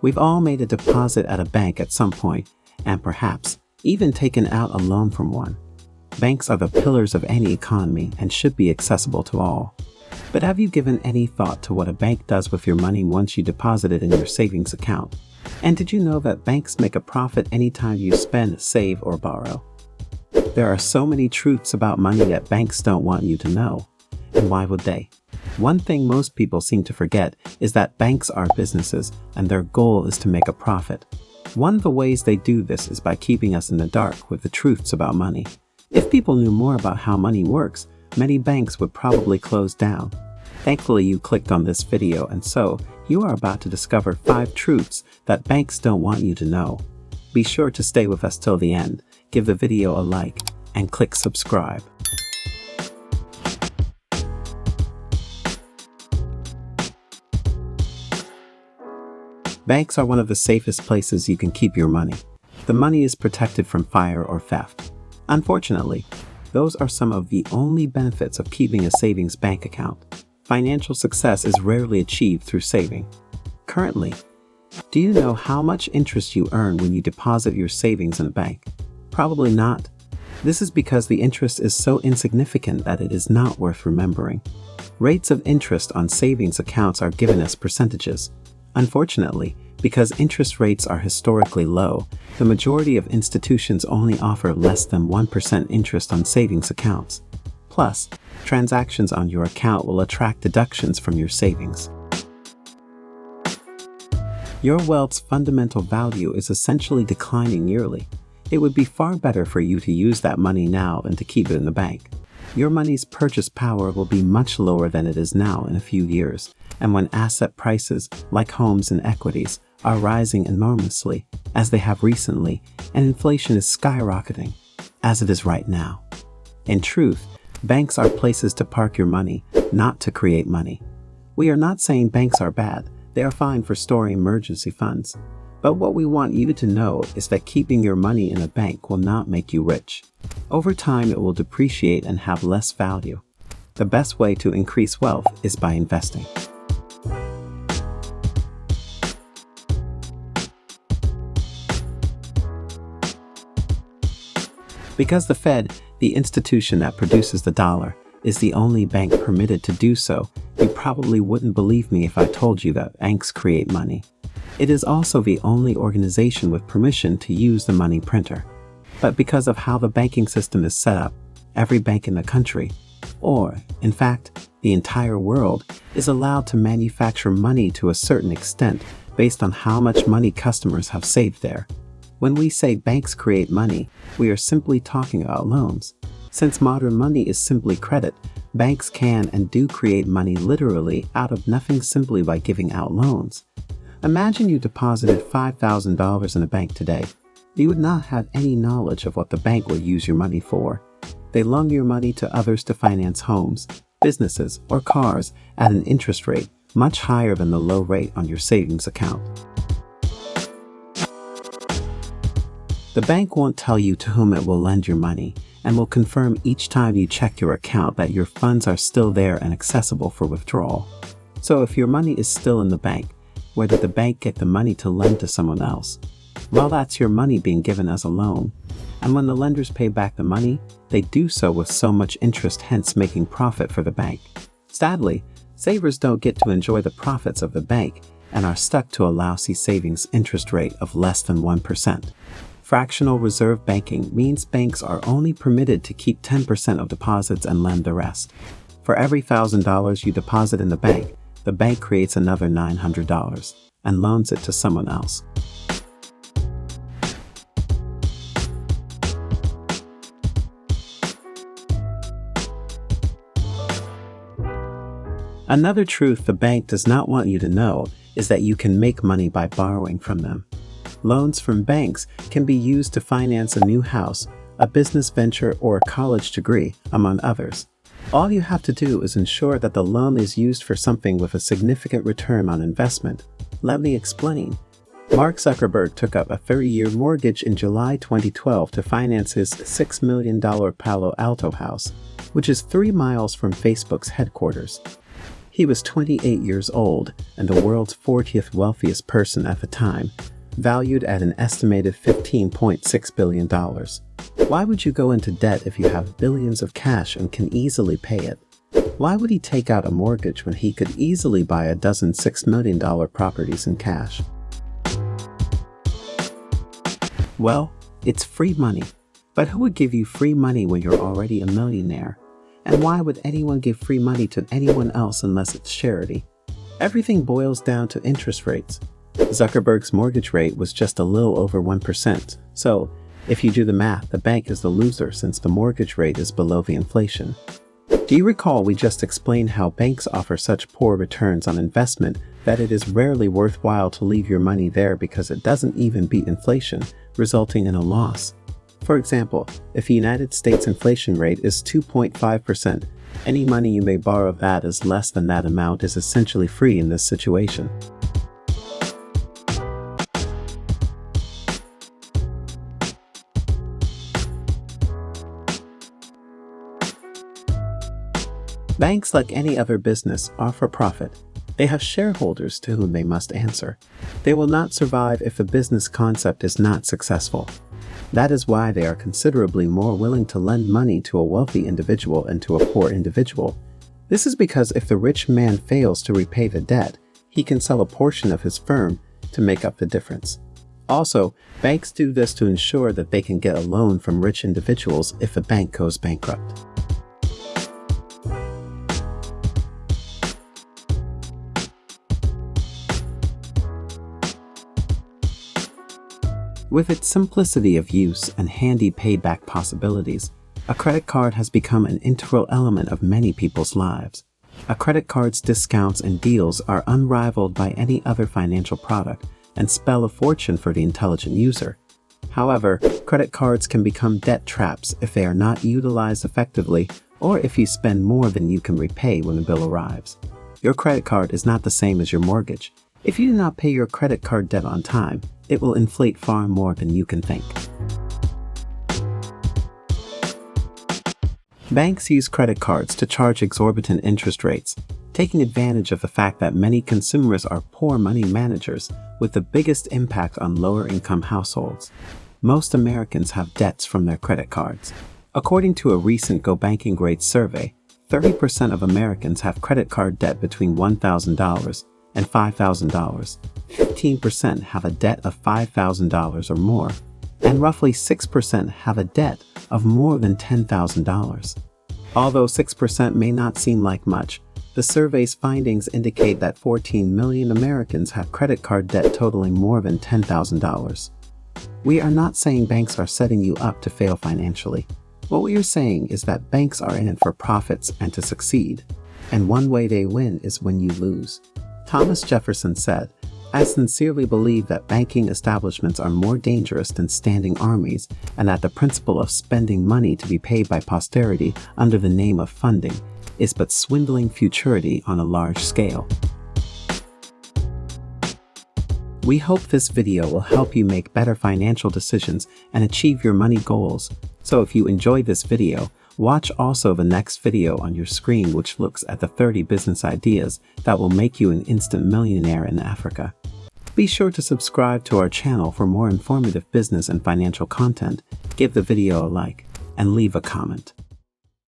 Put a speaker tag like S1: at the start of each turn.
S1: We've all made a deposit at a bank at some point, and perhaps even taken out a loan from one. Banks are the pillars of any economy and should be accessible to all. But have you given any thought to what a bank does with your money once you deposit it in your savings account? And did you know that banks make a profit anytime you spend, save, or borrow? There are so many truths about money that banks don't want you to know. And why would they? One thing most people seem to forget is that banks are businesses and their goal is to make a profit. One of the ways they do this is by keeping us in the dark with the truths about money. If people knew more about how money works, many banks would probably close down. Thankfully, you clicked on this video, and so you are about to discover 5 truths that banks don't want you to know. Be sure to stay with us till the end, give the video a like, and click subscribe. Banks are one of the safest places you can keep your money. The money is protected from fire or theft. Unfortunately, those are some of the only benefits of keeping a savings bank account. Financial success is rarely achieved through saving. Currently, do you know how much interest you earn when you deposit your savings in a bank? Probably not. This is because the interest is so insignificant that it is not worth remembering. Rates of interest on savings accounts are given as percentages. Unfortunately, because interest rates are historically low, the majority of institutions only offer less than 1% interest on savings accounts. Plus, transactions on your account will attract deductions from your savings. Your wealth's fundamental value is essentially declining yearly. It would be far better for you to use that money now than to keep it in the bank. Your money's purchase power will be much lower than it is now in a few years, and when asset prices, like homes and equities, are rising enormously, as they have recently, and inflation is skyrocketing, as it is right now. In truth, banks are places to park your money, not to create money. We are not saying banks are bad. They are fine for storing emergency funds. But what we want you to know is that keeping your money in a bank will not make you rich. Over time, it will depreciate and have less value. The best way to increase wealth is by investing. Because the Fed, the institution that produces the dollar, is the only bank permitted to do so, you probably wouldn't believe me if I told you that banks create money. It is also the only organization with permission to use the money printer. But because of how the banking system is set up, every bank in the country, or, in fact, the entire world, is allowed to manufacture money to a certain extent based on how much money customers have saved there. When we say banks create money, we are simply talking about loans. Since modern money is simply credit, banks can and do create money literally out of nothing simply by giving out loans. Imagine you deposited $5,000 in a bank today. You would not have any knowledge of what the bank will use your money for. They loan your money to others to finance homes, businesses, or cars at an interest rate much higher than the low rate on your savings account. The bank won't tell you to whom it will lend your money and will confirm each time you check your account that your funds are still there and accessible for withdrawal. So if your money is still in the bank, where did the bank get the money to lend to someone else? Well, that's your money being given as a loan. And when the lenders pay back the money, they do so with so much interest, hence making profit for the bank. Sadly, savers don't get to enjoy the profits of the bank and are stuck to a lousy savings interest rate of less than 1%. Fractional reserve banking means banks are only permitted to keep 10% of deposits and lend the rest. For every $1,000 you deposit in the bank creates another $900 and loans it to someone else. Another truth the bank does not want you to know is that you can make money by borrowing from them. Loans from banks can be used to finance a new house, a business venture, or a college degree, among others. All you have to do is ensure that the loan is used for something with a significant return on investment. Let me explain. Mark Zuckerberg took up a 30-year mortgage in July 2012 to finance his $6 million Palo Alto house, which is 3 miles from Facebook's headquarters. He was 28 years old and the world's 40th wealthiest person at the time, valued at an estimated $15.6 billion. Why would you go into debt if you have billions of cash and can easily pay it? Why would he take out a mortgage when he could easily buy a dozen $6 million properties in cash? Well, it's free money. But who would give you free money when you're already a millionaire? And why would anyone give free money to anyone else unless it's charity? Everything boils down to interest rates. Zuckerberg's mortgage rate was just a little over 1%. So, if you do the math, the bank is the loser since the mortgage rate is below the inflation. Do you recall we just explained how banks offer such poor returns on investment that it is rarely worthwhile to leave your money there because it doesn't even beat inflation, resulting in a loss? For example, if the United States inflation rate is 2.5%, any money you may borrow that is less than that amount is essentially free in this situation. Banks, like any other business, are for profit. They have shareholders to whom they must answer. They will not survive if the business concept is not successful. That is why they are considerably more willing to lend money to a wealthy individual and to a poor individual. This is because if the rich man fails to repay the debt, he can sell a portion of his firm to make up the difference. Also, banks do this to ensure that they can get a loan from rich individuals if a bank goes bankrupt. With its simplicity of use and handy payback possibilities, a credit card has become an integral element of many people's lives. A credit card's discounts and deals are unrivaled by any other financial product and spell a fortune for the intelligent user. However, credit cards can become debt traps if they are not utilized effectively or if you spend more than you can repay when the bill arrives. Your credit card is not the same as your mortgage. If you do not pay your credit card debt on time, it will inflate far more than you can think. Banks use credit cards to charge exorbitant interest rates, taking advantage of the fact that many consumers are poor money managers with the biggest impact on lower-income households. Most Americans have debts from their credit cards. According to a recent GoBanking Rates survey, 30% of Americans have credit card debt between $1,000 and $5,000. 15% have a debt of $5,000 or more, and roughly 6% have a debt of more than $10,000. Although 6% may not seem like much, the survey's findings indicate that 14 million Americans have credit card debt totaling more than $10,000. We are not saying banks are setting you up to fail financially. What we are saying is that banks are in it for profits and to succeed, and one way they win is when you lose. Thomas Jefferson said, "I sincerely believe that banking establishments are more dangerous than standing armies, and that the principle of spending money to be paid by posterity under the name of funding is but swindling futurity on a large scale." We hope this video will help you make better financial decisions and achieve your money goals. So if you enjoyed this video, watch also the next video on your screen, which looks at the 30 business ideas that will make you an instant millionaire in Africa. Be sure to subscribe to our channel for more informative business and financial content, give the video a like, and leave a comment.